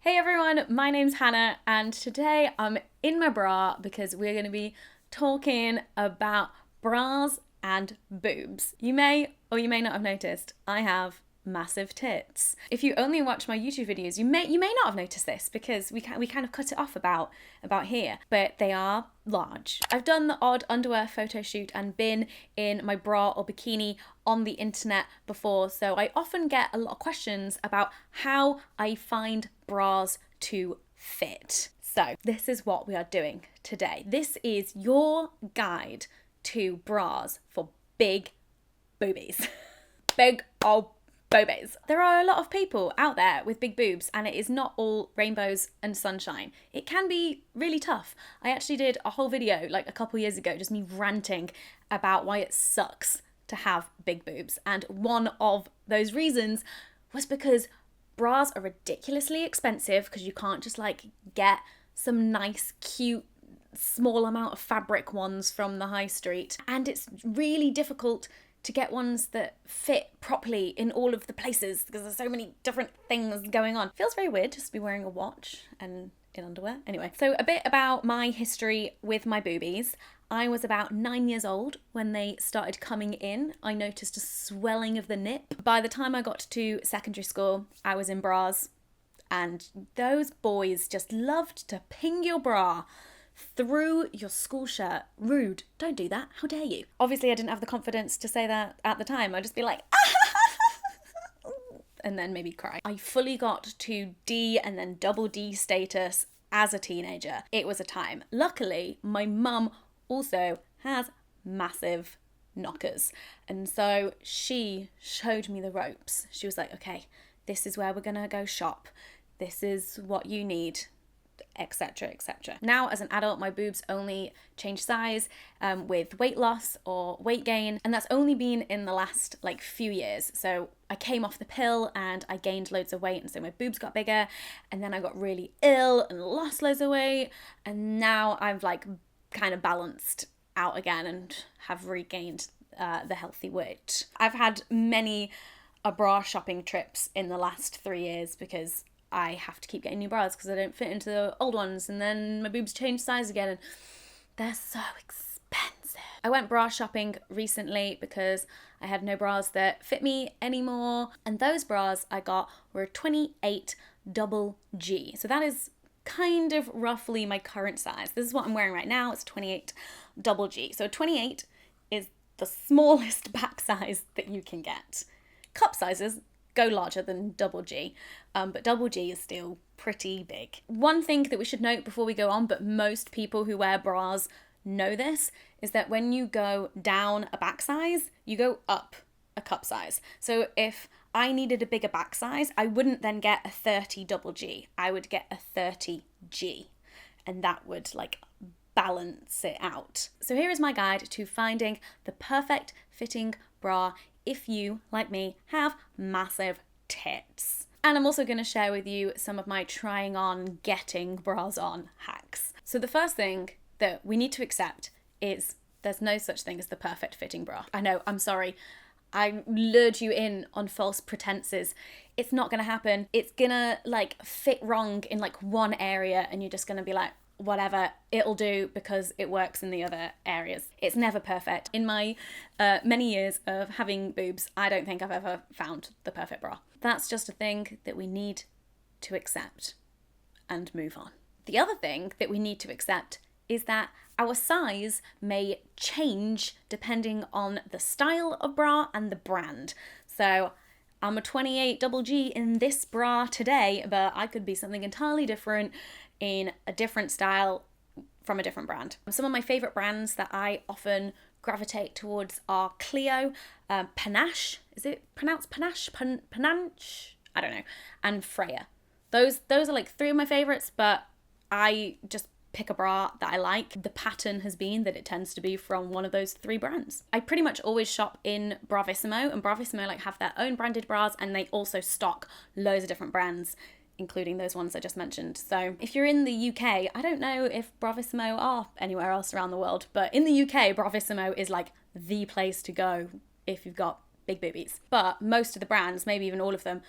Hey everyone, my name's Hannah and today I'm in my bra because we're going to be talking about bras and boobs. You may or you may not have noticed, I have massive tits. If you only watch my YouTube videos, you may not have noticed this because we kind of cut it off about here, but they are large. I've done the odd underwear photo shoot and been in my bra or bikini on the internet before, so I often get a lot of questions about how I find bras to fit. So this is what we are doing today. This is your guide to bras for big boobies. Big old boobies. There are a lot of people out there with big boobs and it is not all rainbows and sunshine. It can be really tough. I actually did a whole video like a couple years ago, just me ranting about why it sucks to have big boobs. And one of those reasons was because bras are ridiculously expensive because you can't just like get some nice, cute, small amount of fabric ones from the high street. And it's really difficult to get ones that fit properly in all of the places because there's so many different things going on. Feels very weird just to be wearing a watch and in underwear. Anyway, so a bit about my history with my boobies. I was about 9 years old when they started coming in. I noticed a swelling of the nip. By the time I got to secondary school, I was in bras and those boys just loved to ping your bra through your school shirt. Rude. Don't do that. How dare you? Obviously, I didn't have the confidence to say that at the time. I'd just be like, and then maybe cry. I fully got to D and then double D status as a teenager. It was a time. Luckily, my mum also has massive knockers. And so she showed me the ropes. She was like, okay, this is where we're gonna go shop. This is what you need, etc, etc. Now as an adult, my boobs only change size with weight loss or weight gain, and that's only been in the last like few years. So I came off the pill and I gained loads of weight, and so my boobs got bigger, and then I got really ill and lost loads of weight, and now I've like kind of balanced out again and have regained the healthy weight. I've had many bra shopping trips in the last 3 years because I have to keep getting new bras because I don't fit into the old ones, and then my boobs change size again and they're so expensive. I went bra shopping recently because I had no bras that fit me anymore, and those bras I got were 28 double G. So that is kind of roughly my current size. This is what I'm wearing right now. It's 28 double G. So 28 is the smallest back size that you can get. Cup sizes go larger than double G, but double G is still pretty big. One thing that we should note before we go on, but most people who wear bras know this, is that when you go down a back size, you go up a cup size. So if I needed a bigger back size, I wouldn't then get a 30 double G. I would get a 30 G, and that would like balance it out. So here is my guide to finding the perfect fitting bra if you, like me, have massive tits. And I'm also going to share with you some of my trying on, getting bras on hacks. So the first thing that we need to accept is there's no such thing as the perfect fitting bra. I know, I'm sorry. I lured you in on false pretenses. It's not going to happen. It's going to like fit wrong in like one area and you're just going to be like, whatever, it'll do because it works in the other areas. It's never perfect. In my many years of having boobs, I don't think I've ever found the perfect bra. That's just a thing that we need to accept and move on. The other thing that we need to accept is that our size may change depending on the style of bra and the brand. So I'm a 28 double G in this bra today, but I could be something entirely different in a different style from a different brand. Some of my favourite brands that I often gravitate towards are Clio, Panache, is it pronounced Panache? Panache? I don't know, and Freya. Those are like three of my favourites, but I just pick a bra that I like. The pattern has been that it tends to be from one of those three brands. I pretty much always shop in Bravissimo, and Bravissimo like have their own branded bras, and they also stock loads of different brands, including those ones I just mentioned. So if you're in the UK, I don't know if Bravissimo are anywhere else around the world, but in the UK, Bravissimo is like the place to go if you've got big boobies. But most of the brands, maybe even all of them,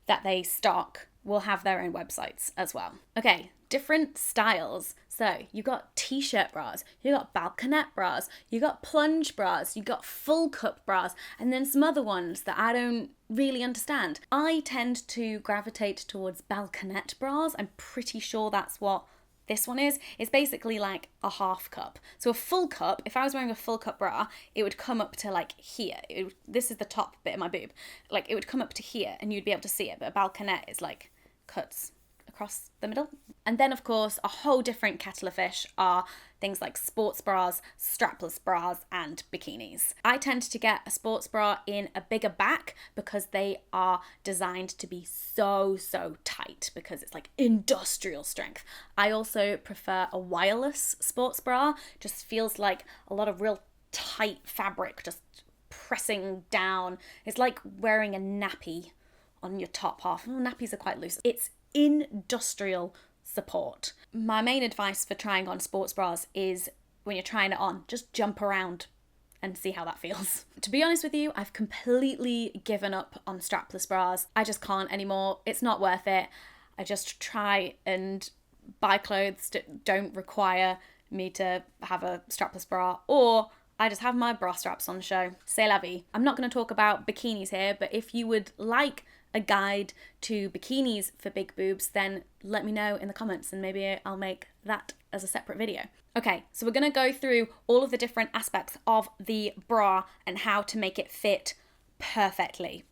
that they stock will have their own websites as well. Okay, different styles. So you got t-shirt bras, you got balconette bras, you got plunge bras, you got full cup bras, and then some other ones that I don't really understand. I tend to gravitate towards balconette bras. I'm pretty sure that's what this one is. It's basically like a half cup. So a full cup, if I was wearing a full cup bra, it would come up to like here. This is the top bit of my boob. Like it would come up to here and you'd be able to see it. But a balconette is like cuts across the middle. And then of course a whole different kettle of fish are things like sports bras, strapless bras and bikinis. I tend to get a sports bra in a bigger back because they are designed to be so tight because it's like industrial strength. I also prefer a wireless sports bra. Just feels like a lot of real tight fabric just pressing down. It's like wearing a nappy on your top half. Nappies are quite loose. It's industrial support. My main advice for trying on sports bras is when you're trying it on, just jump around and see how that feels. To be honest with you, I've completely given up on strapless bras. I just can't anymore. It's not worth it. I just try and buy clothes that don't require me to have a strapless bra, or I just have my bra straps on show. C'est la vie. I'm not going to talk about bikinis here, but if you would like a guide to bikinis for big boobs, then let me know in the comments and maybe I'll make that as a separate video. Okay, so we're going to go through all of the different aspects of the bra and how to make it fit perfectly.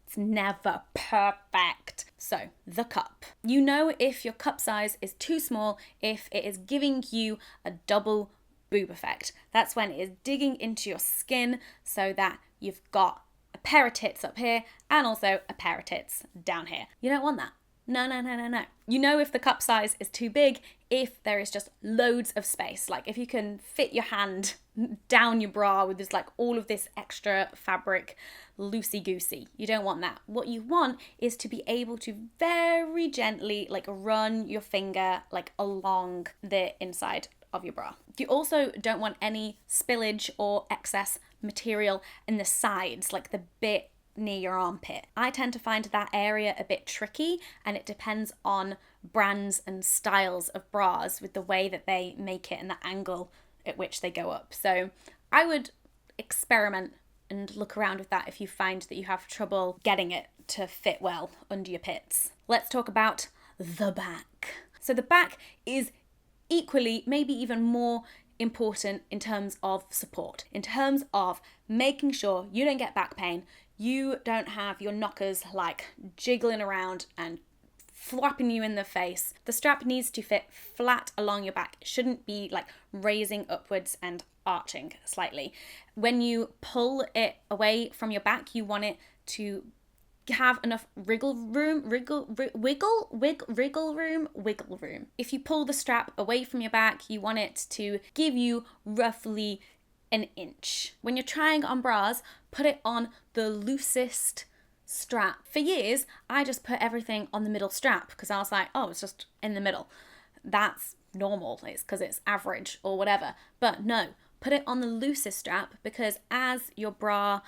It's never perfect. So, the cup. You know if your cup size is too small, if it is giving you a double boob effect. That's when it is digging into your skin so that you've got a pair of tits up here and also a pair of tits down here. You don't want that. No. You know if the cup size is too big if there is just loads of space. Like if you can fit your hand down your bra with just like all of this extra fabric loosey-goosey. You don't want that. What you want is to be able to very gently like run your finger like along the inside of your bra. You also don't want any spillage or excess material in the sides, like the bit near your armpit. I tend to find that area a bit tricky, and it depends on brands and styles of bras with the way that they make it and the angle at which they go up. So I would experiment and look around with that if you find that you have trouble getting it to fit well under your pits. Let's talk about the back. So the back is equally, maybe even more important in terms of support, in terms of making sure you don't get back pain, you don't have your knockers like jiggling around and flapping you in the face. The strap needs to fit flat along your back. It shouldn't be like raising upwards and arching slightly. When you pull it away from your back, you want it to have enough wiggle room. If you pull the strap away from your back, you want it to give you roughly an inch. When you're trying on bras, put it on the loosest strap. For years, I just put everything on the middle strap because I was like, oh, it's just in the middle. That's normal. It's because it's average or whatever. But no, put it on the loosest strap because as your bra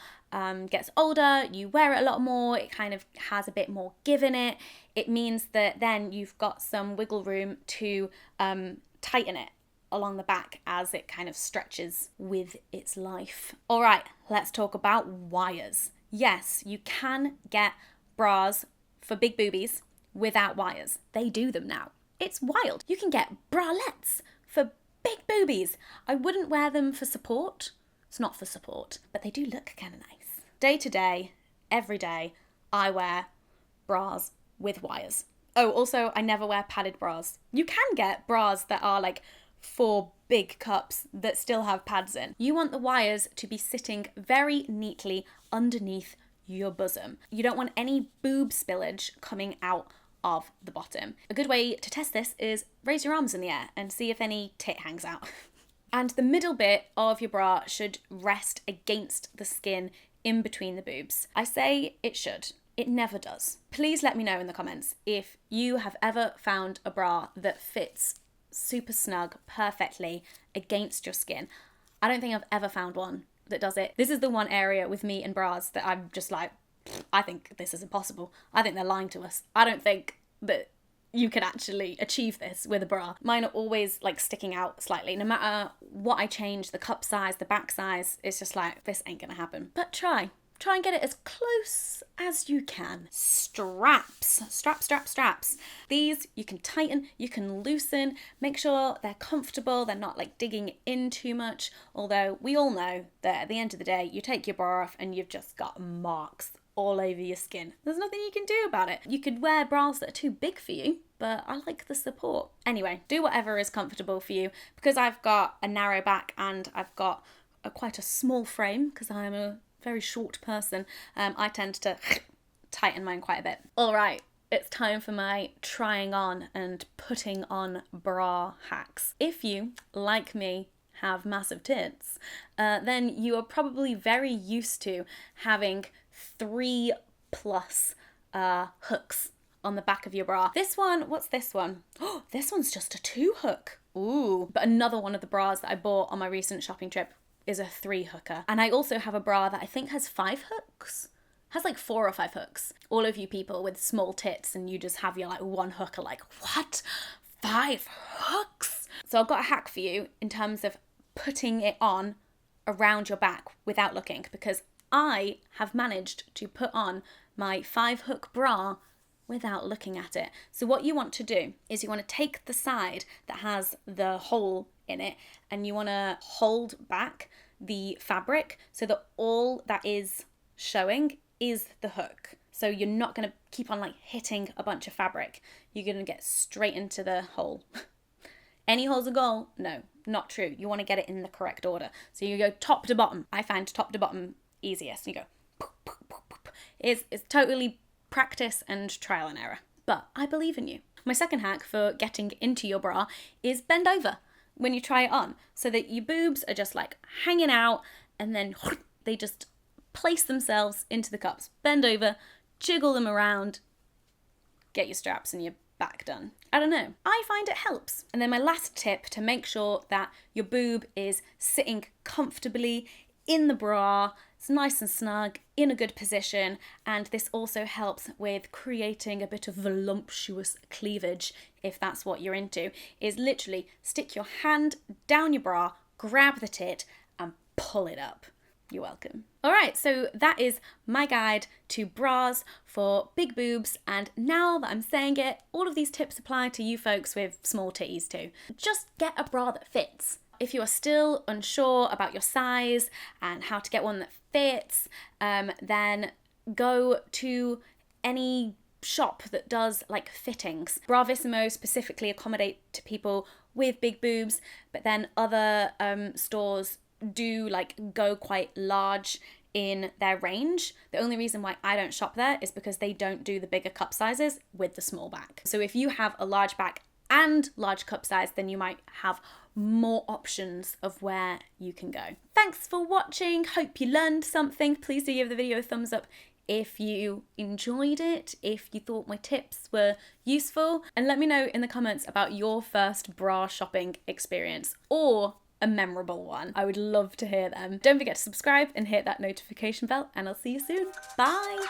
gets older, you wear it a lot more, it kind of has a bit more give in it. It means that then you've got some wiggle room to tighten it along the back as it kind of stretches with its life. All right, let's talk about wires. Yes, you can get bras for big boobies without wires. They do them now. It's wild. You can get bralettes for big boobies. I wouldn't wear them for support. It's not for support, but they do look kind of nice. Day to day, every day, I wear bras with wires. Oh, also, I never wear padded bras. You can get bras that are like for big cups that still have pads in. You want the wires to be sitting very neatly underneath your bosom. You don't want any boob spillage coming out of the bottom. A good way to test this is raise your arms in the air and see if any tit hangs out. And the middle bit of your bra should rest against the skin in between the boobs. I say it should. It never does. Please let me know in the comments if you have ever found a bra that fits super snug perfectly against your skin. I don't think I've ever found one that does it. This is the one area with me and bras that I'm just like, I think this is impossible. I think they're lying to us. I don't think that you can actually achieve this with a bra. Mine are always like sticking out slightly. No matter what I change, the cup size, the back size, it's just like, this ain't gonna happen. But try and get it as close as you can. Straps. Straps. These you can tighten, you can loosen, make sure they're comfortable, they're not like digging in too much. Although we all know that at the end of the day, you take your bra off and you've just got marks all over your skin. There's nothing you can do about it. You could wear bras that are too big for you, but I like the support. Anyway, do whatever is comfortable for you. Because I've got a narrow back and I've got quite a small frame, because I'm a very short person, I tend to tighten mine quite a bit. All right, it's time for my trying on and putting on bra hacks. If you, like me, have massive tits, then you are probably very used to having 3+ hooks on the back of your bra. This one, what's this one? Oh, this one's just a 2 hook. Ooh. But another one of the bras that I bought on my recent shopping trip is a 3 hooker. And I also have a bra that I think has 5 hooks. Has like 4 or 5 hooks. All of you people with small tits and you just have your like 1 hook are like, what? 5 hooks? So I've got a hack for you in terms of putting it on around your back without looking, because I have managed to put on my 5 hook bra without looking at it. So what you want to do is you want to take the side that has the hole in it and you want to hold back the fabric so that all that is showing is the hook. So you're not going to keep on like hitting a bunch of fabric. You're going to get straight into the hole. Any hole's a goal? No, not true. You want to get it in the correct order. So you go top to bottom. I find top to bottom easiest. You go poop, poop, poop, poop. It's totally practice and trial and error. But I believe in you. My second hack for getting into your bra is bend over when you try it on, so that your boobs are just like hanging out and then they just place themselves into the cups. Bend over, jiggle them around, get your straps and your back done. I don't know. I find it helps. And then my last tip to make sure that your boob is sitting comfortably in the bra, it's nice and snug, in a good position, and this also helps with creating a bit of voluptuous cleavage, if that's what you're into, is literally stick your hand down your bra, grab the tit, and pull it up. You're welcome. All right, so that is my guide to bras for big boobs, and now that I'm saying it, all of these tips apply to you folks with small titties too. Just get a bra that fits. If you are still unsure about your size and how to get one that fits, then go to any shop that does like fittings. Bravissimo specifically accommodate to people with big boobs, but then other stores do like go quite large in their range. The only reason why I don't shop there is because they don't do the bigger cup sizes with the small back. So if you have a large back and large cup size, then you might have more options of where you can go. Thanks for watching. Hope you learned something. Please do give the video a thumbs up if you enjoyed it, if you thought my tips were useful, and let me know in the comments about your first bra shopping experience or a memorable one. I would love to hear them. Don't forget to subscribe and hit that notification bell, and I'll see you soon. Bye.